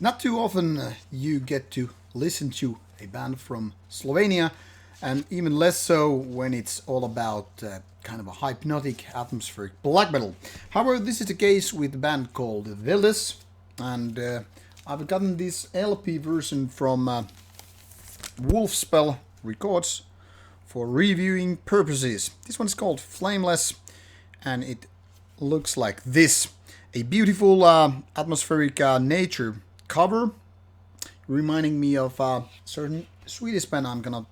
Not too often you get to listen to a band from Slovenia, and even less so when it's all about kind of a hypnotic atmospheric black metal. However, this is the case with a band called Veldes, and I've gotten this LP version from Wolfspell Records for reviewing purposes. This one is called Flameless, and it looks like this. A beautiful atmospheric nature cover, reminding me of a certain Swedish band I'm gonna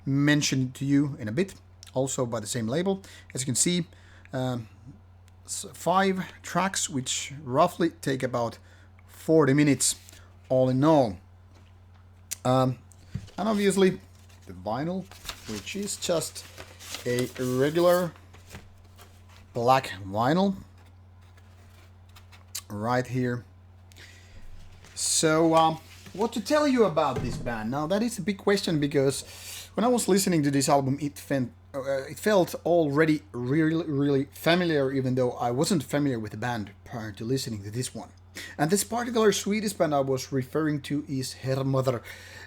mention to you in a bit, also by the same label. As you can see, 5 tracks, which roughly take about 40 minutes all in all. And obviously the vinyl, which is just a regular black vinyl right here. So what to tell you about this band? Now that is a big question, because when I was listening to this album, it felt already really familiar, even though I wasn't familiar with the band prior to listening to this one. And this particular Swedish band I was referring to is Hermother,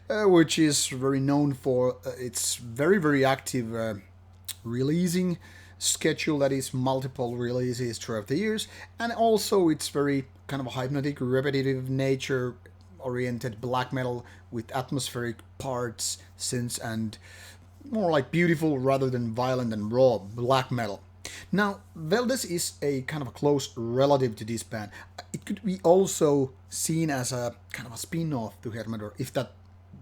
which is very known for its very active releasing schedule, that is multiple releases throughout the years, and also it's very kind of a hypnotic, repetitive nature oriented black metal with atmospheric parts, synths, and more like beautiful rather than violent and raw black metal. Now, Veldes is a kind of a close relative to this band. It could be also seen as a kind of a spin-off to Hermother, if that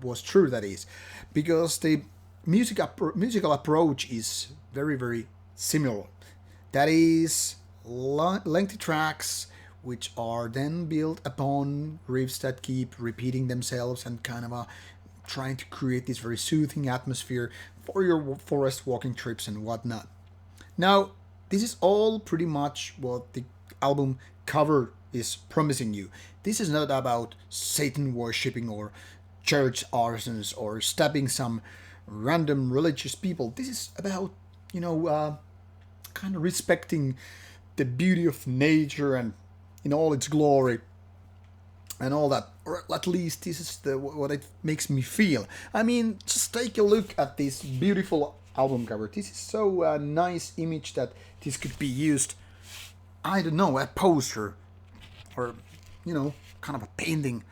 was true, that is, because the musical approach is very similar. That is lengthy tracks which are then built upon riffs that keep repeating themselves and kind of trying to create this very soothing atmosphere for your forest walking trips and whatnot. Now, this is all pretty much what the album cover is promising you. This is not about Satan worshipping or church arsons or stabbing some random religious people. This is about, kind of respecting the beauty of nature and in all its glory and all that, or at least this is what it makes me feel. I mean, just take a look at this beautiful album cover. This is so nice image that this could be used, I don't know, a poster or kind of a painting.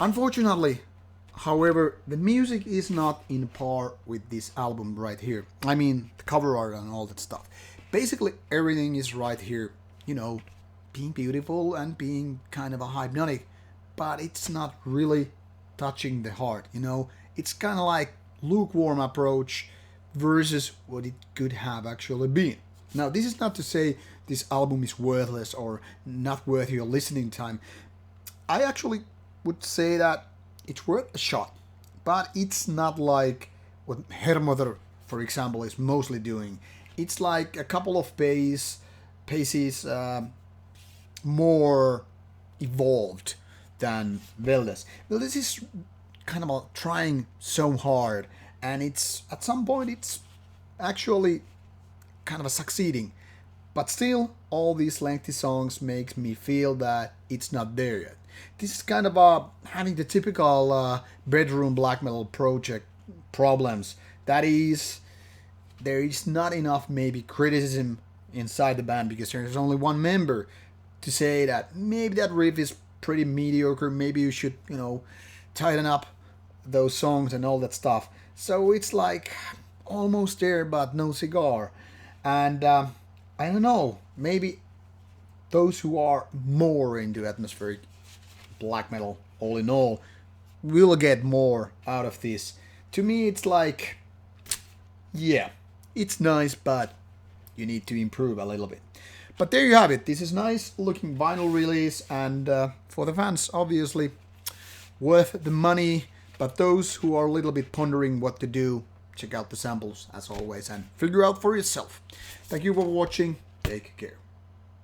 Unfortunately, however, the music is not in par with this album right here. I mean, the cover art and all that stuff. Basically, everything is right here, being beautiful and being kind of a hypnotic, but it's not really touching the heart, It's kind of like lukewarm approach versus what it could have actually been. Now, this is not to say this album is worthless or not worth your listening time. I actually would say that it's worth a shot, but it's not like what Hermother, for example, is mostly doing. It's like a couple of paces more evolved than Veldes. Veldes is kind of trying so hard, and it's at some point it's actually kind of succeeding. But still, all these lengthy songs makes me feel that it's not there yet. This is kind of having the typical bedroom black metal project problems. That is, there is not enough maybe criticism inside the band because there's only one member to say that maybe that riff is pretty mediocre, maybe you should, tighten up those songs and all that stuff. So it's like almost there but no cigar. And I don't know, maybe those who are more into atmospheric black metal all in all will get more out of this. To me it's like, yeah, it's nice, but you need to improve a little bit. But there you have it. This is nice looking vinyl release, and for the fans, obviously worth the money. But those who are a little bit pondering what to do, check out the samples as always and figure out for yourself. Thank you for watching. Take care.